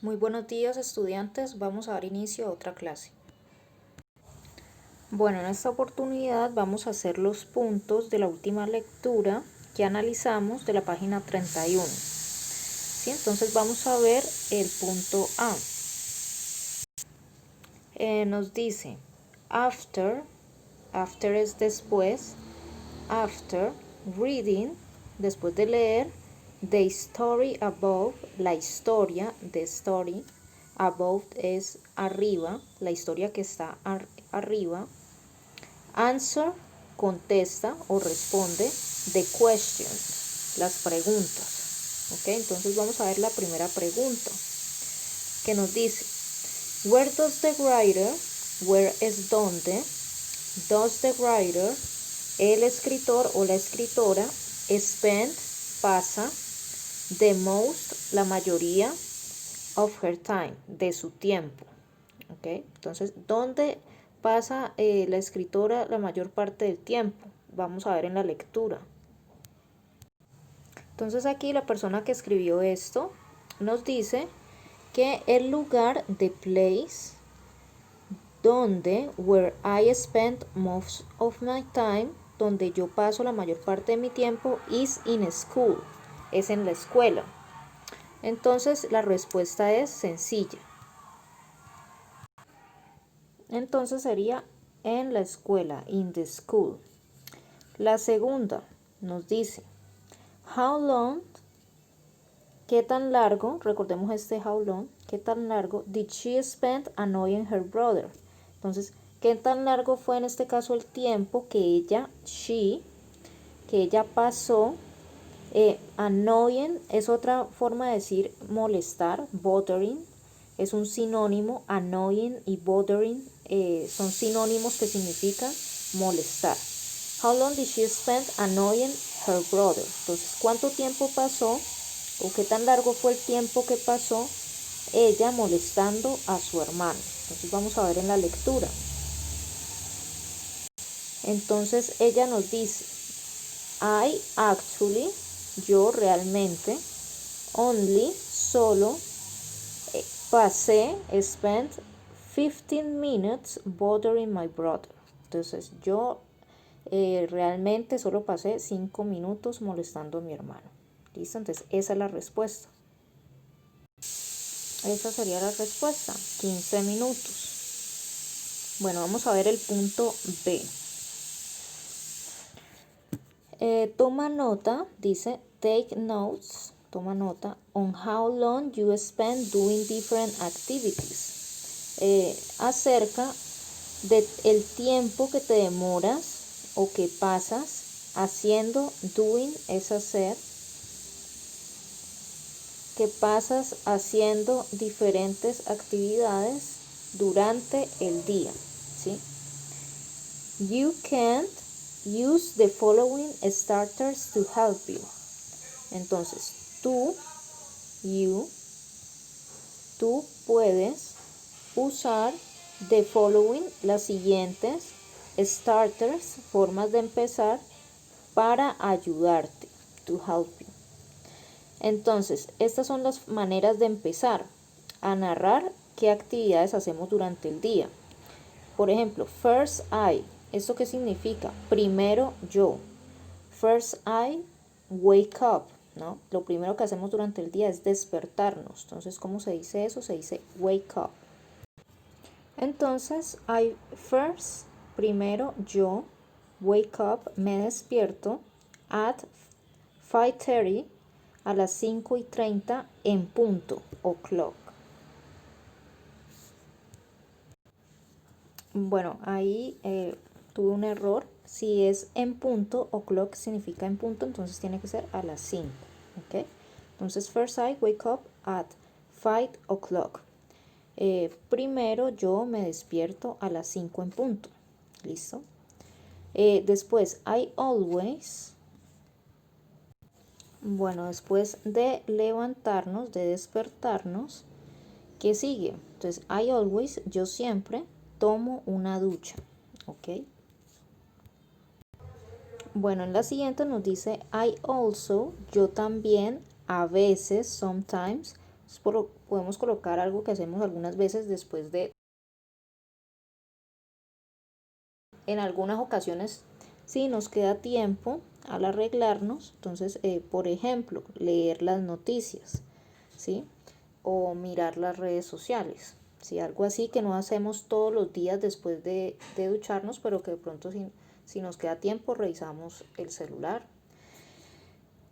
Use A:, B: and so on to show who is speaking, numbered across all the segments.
A: Muy buenos días, estudiantes, vamos a dar inicio a otra clase. Bueno, en esta oportunidad vamos a hacer los puntos de la última lectura que analizamos de la página 31. ¿Sí? Entonces vamos a ver el punto A. Nos dice, after es después, after reading, después de leer, the story above, la historia, the story, above es arriba, la historia que está arriba, answer, contesta o responde, the questions, las preguntas. ¿Ok? Entonces vamos a ver la primera pregunta que nos dice, where does the writer, where es donde, does the writer, el escritor o la escritora, spend, pasa, the most, la mayoría, of her time, de su tiempo. ¿Ok? Entonces, ¿dónde pasa la escritora la mayor parte del tiempo? Vamos a ver en la lectura. Entonces aquí la persona que escribió esto nos dice que el lugar, the place, donde, where I spend most of my time, donde yo paso la mayor parte de mi tiempo, is in school, es en la escuela. Entonces la respuesta es sencilla. Entonces sería en la escuela, in the school. La segunda nos dice, how long, qué tan largo, recordemos este how long, qué tan largo did she spend annoying her brother. Entonces, qué tan largo fue en este caso el tiempo que ella, que ella pasó. Annoying es otra forma de decir molestar, bothering, es un sinónimo, annoying y bothering son sinónimos que significan molestar. How long did she spend annoying her brother? Entonces, ¿cuánto tiempo pasó o qué tan largo fue el tiempo que pasó ella molestando a su hermano? Entonces vamos a ver en la lectura. Entonces ella nos dice, I actually, yo realmente, only, solo, pasé, spent 15 minutes bothering my brother. Entonces yo realmente solo pasé 5 minutos molestando a mi hermano. ¿Listo? Entonces esa es la respuesta. Esa sería la respuesta, 15 minutos. Bueno, vamos a ver el punto B. Toma nota, dice, take notes, toma nota, on how long you spend doing different activities. Acerca del tiempo que te demoras o que pasas haciendo, doing es hacer, que pasas haciendo diferentes actividades durante el día, ¿sí? You can't use the following starters to help you. Entonces, tú puedes usar the following, las siguientes starters, formas de empezar para ayudarte, to help you. Entonces, estas son las maneras de empezar a narrar qué actividades hacemos durante el día. Por ejemplo, first I, ¿esto qué significa? Primero yo. First I wake up, ¿no? Lo primero que hacemos durante el día es despertarnos. Entonces, ¿cómo se dice eso? Se dice wake up. Entonces, I first, primero yo, wake up, me despierto, at 5:30, a las 5:30 en punto, o'clock. Bueno, ahí tuve un error. Si es en punto, o'clock significa en punto, entonces tiene que ser a las 5. ¿Ok? Entonces, first I wake up at 5 o'clock. Primero yo me despierto a las 5 en punto. ¿Listo? Después, I always. Bueno, después de levantarnos, de despertarnos, ¿qué sigue? Entonces, I always, yo siempre tomo una ducha. ¿Ok? Bueno, en la siguiente nos dice I also, yo también, a veces, sometimes, Podemos colocar algo que hacemos algunas veces después de. En algunas ocasiones, si nos queda tiempo al arreglarnos, entonces, por ejemplo, leer las noticias, ¿sí? O mirar las redes sociales, ¿sí? Algo así que no hacemos todos los días después de ducharnos, pero que de pronto si nos queda tiempo revisamos el celular.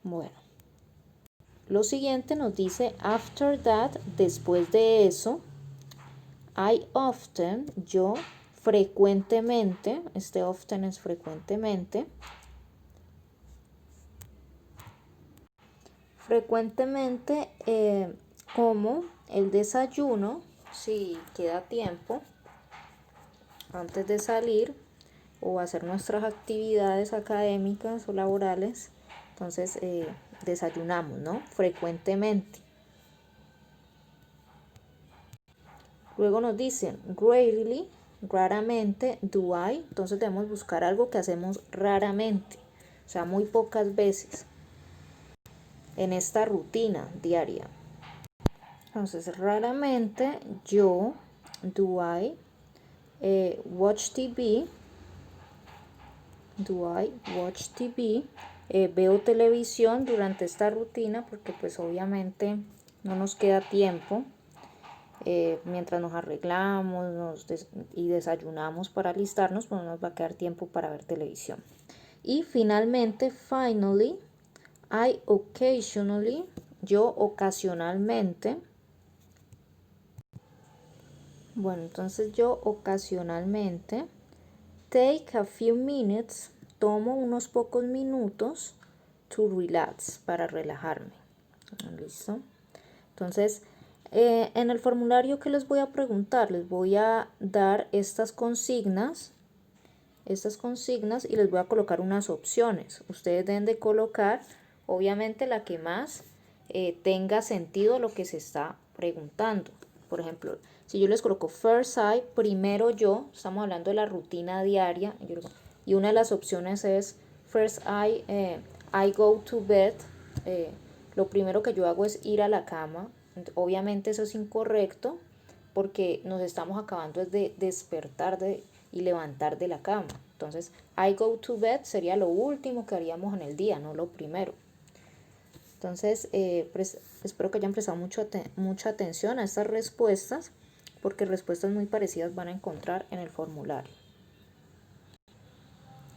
A: Bueno, lo siguiente nos dice after that, después de eso. I often, yo frecuentemente, este often es frecuentemente. Frecuentemente como el desayuno, si queda tiempo, antes de salir o hacer nuestras actividades académicas o laborales. Entonces desayunamos, ¿no? Frecuentemente. Luego nos dicen rarely, raramente, do I. Entonces debemos buscar algo que hacemos raramente, o sea, muy pocas veces en esta rutina diaria. Entonces, raramente yo, do I, watch TV, do I watch TV, veo televisión durante esta rutina porque pues obviamente no nos queda tiempo. Mientras nos arreglamos y desayunamos para alistarnos, pues no nos va a quedar tiempo para ver televisión. Y finalmente, finally, I occasionally, yo ocasionalmente. Bueno, entonces yo ocasionalmente, take a few minutes, tomo unos pocos minutos to relax, para relajarme. ¿Listo? Entonces, en el formulario que les voy a preguntar, les voy a dar estas consignas y les voy a colocar unas opciones. Ustedes deben de colocar, obviamente, la que más tenga sentido lo que se está preguntando. Por ejemplo, si yo les coloco first I, primero yo, estamos hablando de la rutina diaria, y una de las opciones es first I go to bed, lo primero que yo hago es ir a la cama. Obviamente eso es incorrecto porque nos estamos acabando de despertar y levantar de la cama. Entonces, I go to bed sería lo último que haríamos en el día, no lo primero. Entonces, espero que hayan prestado mucha atención a estas respuestas, porque respuestas muy parecidas van a encontrar en el formulario.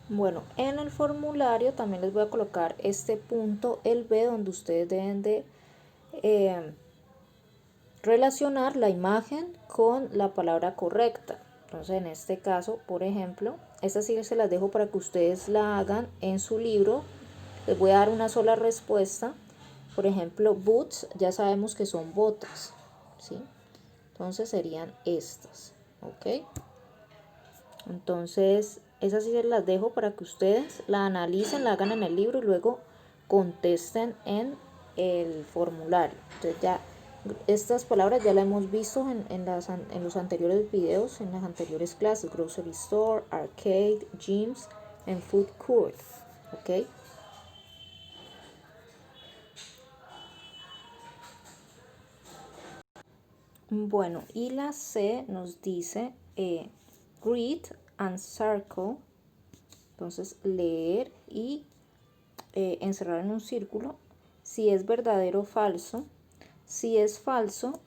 A: Bueno, en el formulario también les voy a colocar este punto, el B, donde ustedes deben de relacionar la imagen con la palabra correcta. Entonces, en este caso, por ejemplo, esta sí se las dejo para que ustedes la hagan en su libro. Les voy a dar una sola respuesta. Por ejemplo, boots, ya sabemos que son botas, ¿sí? Entonces serían estas, ¿ok? Entonces, esas sí se las dejo para que ustedes la analicen, la hagan en el libro y luego contesten en el formulario. Entonces ya estas palabras ya las hemos visto en los anteriores videos, en las anteriores clases: grocery store, arcade, gyms, and food court, ¿ok? Bueno, y la C nos dice read and circle, entonces leer y encerrar en un círculo si es verdadero o falso. Si es falso,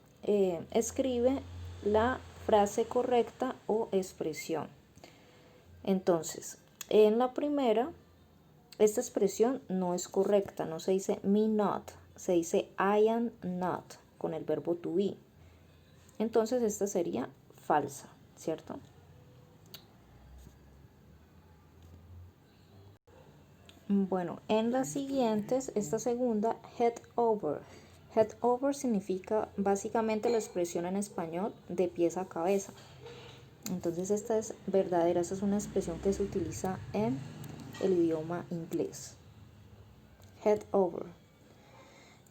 A: escribe la frase correcta o expresión. Entonces, en la primera, esta expresión no es correcta, no se dice me not, se dice I am not con el verbo to be. Entonces esta sería falsa, ¿cierto? Bueno, en las siguientes, esta segunda, head over. Head over significa básicamente la expresión en español de pies a cabeza. Entonces esta es verdadera, esta es una expresión que se utiliza en el idioma inglés. Head over.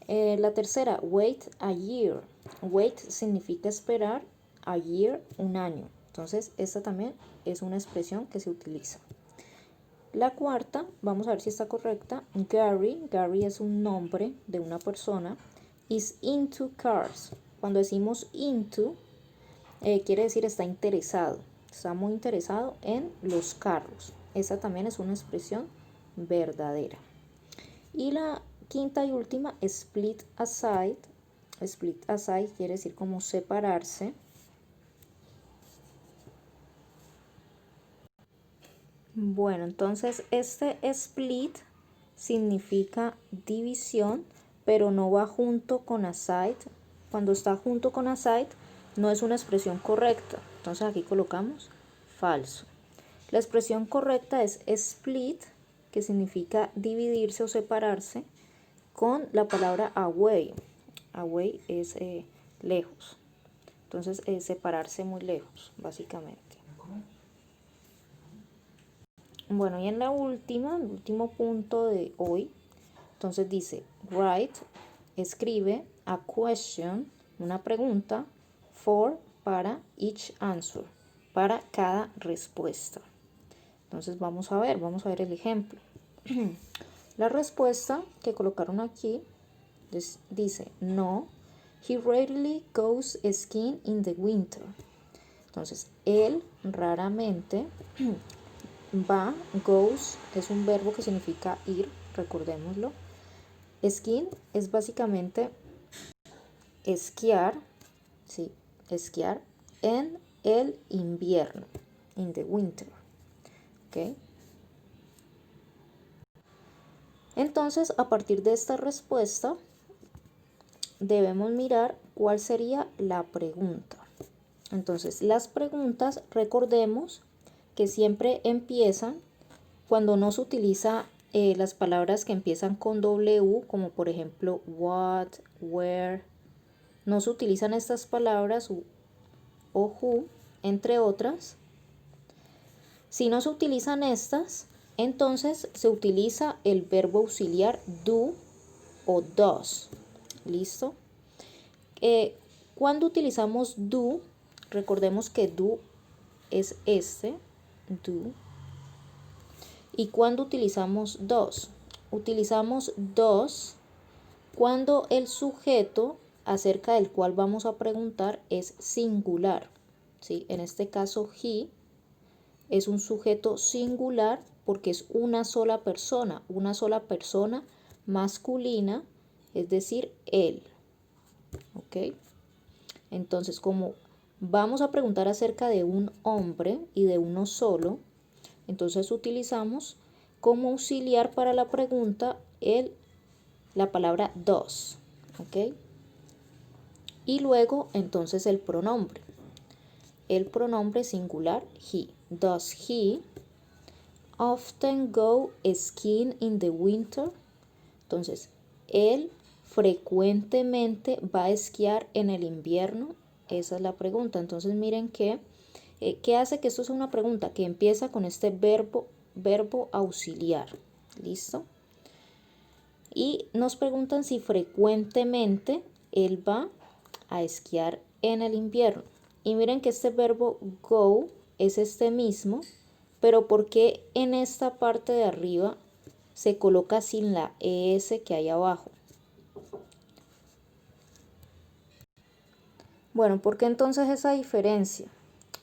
A: La tercera, wait a year. Wait significa esperar, a year, un año. Entonces esta también es una expresión que se utiliza. La cuarta, vamos a ver si está correcta. Gary, Gary es un nombre de una persona. is into cars. Cuando decimos into, quiere decir está interesado. Está muy interesado en los carros. Esa también es una expresión verdadera. Y la quinta y última, split aside. Split aside quiere decir como separarse. Bueno, entonces este split significa división, pero no va junto con aside. Cuando está junto con aside, no es una expresión correcta. Entonces aquí colocamos falso. La expresión correcta es split, que significa dividirse o separarse, con la palabra away. Away es lejos. Entonces, separarse muy lejos, básicamente. Bueno, y en la última, el último punto de hoy, entonces dice, write, escribe a question, una pregunta, for, para each answer, para cada respuesta. Entonces vamos a ver el ejemplo. La respuesta que colocaron aquí dice, no, he rarely goes skiing in the winter. Entonces, él raramente va, goes, es un verbo que significa ir, recordémoslo. Skiing es básicamente esquiar, ¿sí? Esquiar en el invierno, in the winter, ¿ok? Entonces, a partir de esta respuesta, debemos mirar cuál sería la pregunta. Entonces, las preguntas, recordemos que siempre empiezan cuando no se utiliza las palabras que empiezan con W, como por ejemplo what, where. No se utilizan estas palabras o who, entre otras. Si no se utilizan estas, entonces se utiliza el verbo auxiliar do o does. ¿Listo? Cuando utilizamos do, recordemos que do es do. ¿Y cuando utilizamos does? Utilizamos does cuando el sujeto acerca del cual vamos a preguntar es singular, ¿sí? En este caso, he es un sujeto singular porque es una sola persona masculina, es decir, él. ¿Ok? Entonces, como vamos a preguntar acerca de un hombre y de uno solo, entonces utilizamos como auxiliar para la pregunta la palabra does. ¿Ok? Y luego, entonces, el pronombre. El pronombre singular, he. Does he often go skiing in the winter? Entonces, él frecuentemente va a esquiar en el invierno. Esa es la pregunta. Entonces, miren que, ¿qué hace que esto sea una pregunta? Que empieza con este verbo auxiliar. ¿Listo? Y nos preguntan si frecuentemente él va a esquiar en el invierno. Y miren que este verbo go es este mismo, pero ¿por qué en esta parte de arriba se coloca sin la ES que hay abajo? Bueno, ¿por qué entonces esa diferencia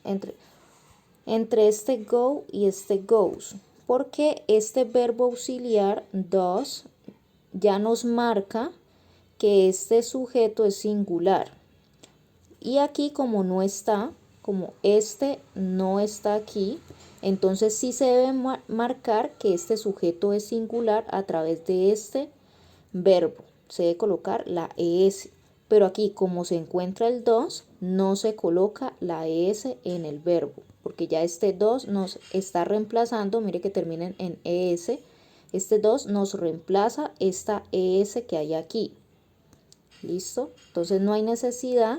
A: entre este go y este goes? Porque este verbo auxiliar does ya nos marca que este sujeto es singular. Y aquí como este no está aquí, entonces sí se debe marcar que este sujeto es singular a través de este verbo. Se debe colocar la ES. Pero aquí como se encuentra el dos, no se coloca la ES en el verbo. Porque ya este dos nos está reemplazando, mire que terminen en ES. Este dos nos reemplaza esta ES que hay aquí. ¿Listo? Entonces no hay necesidad.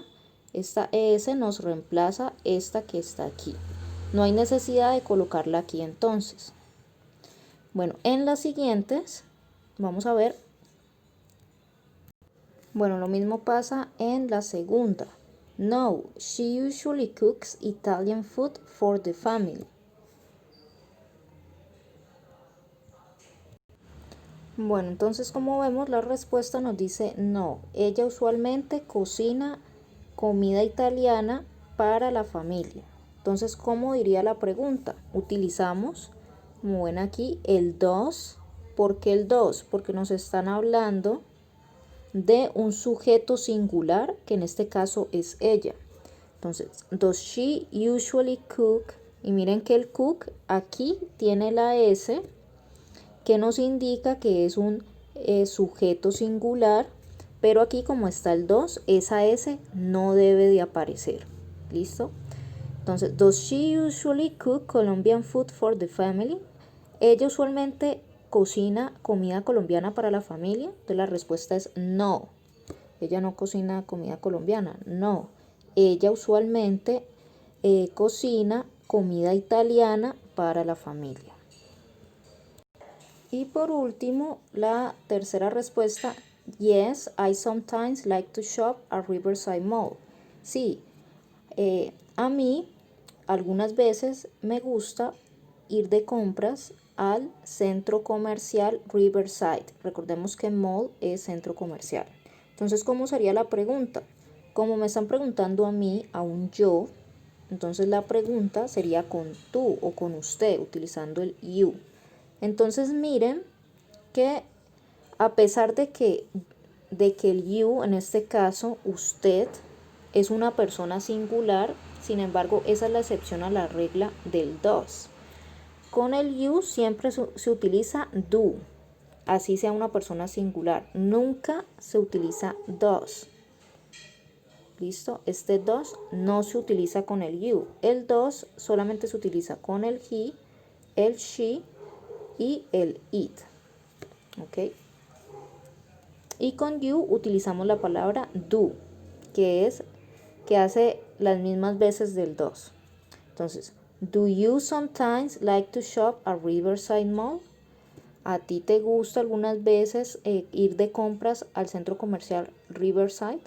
A: Esta ES nos reemplaza esta que está aquí. No hay necesidad de colocarla aquí entonces. Bueno, en las siguientes vamos a ver. Bueno, lo mismo pasa en la segunda. No, she usually cooks Italian food for the family. Bueno, entonces como vemos la respuesta nos dice no. Ella usualmente cocina comida italiana para la familia. Entonces, ¿cómo diría la pregunta? Utilizamos, como ven aquí, el does. ¿Por qué el does? Porque nos están hablando de un sujeto singular, que en este caso es ella. Entonces, does she usually cook? Y miren que el cook aquí tiene la S, que nos indica que es un sujeto singular, pero aquí como está el does, esa S no debe de aparecer. ¿Listo? Entonces, does she usually cook Colombian food for the family? Ella usualmente cocina comida colombiana para la familia. Entonces la respuesta es no. Ella no cocina comida colombiana, no. Ella usualmente cocina comida italiana para la familia. Y por último, la tercera respuesta, yes, I sometimes like to shop at Riverside Mall. Sí, a mí algunas veces me gusta ir de compras al centro comercial Riverside. Recordemos que mall es centro comercial. Entonces, ¿cómo sería la pregunta? Como me están preguntando a mí, a un yo, entonces la pregunta sería con tú o con usted, utilizando el you. Entonces miren que a pesar de que el you, en este caso usted, es una persona singular, sin embargo esa es la excepción a la regla del does. Con el you siempre se utiliza do, así sea una persona singular, nunca se utiliza does. ¿Listo? Este does no se utiliza con el you. El does solamente se utiliza con el he, el she y el it. ¿Ok? Y con you utilizamos la palabra do, que hace las mismas veces del does. Entonces, do you sometimes like to shop at Riverside Mall? ¿A ti te gusta algunas veces ir de compras al centro comercial Riverside?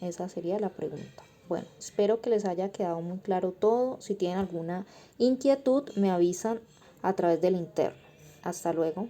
A: Esa sería la pregunta. Bueno, espero que les haya quedado muy claro todo. Si tienen alguna inquietud, me avisan a través del interno. Hasta luego.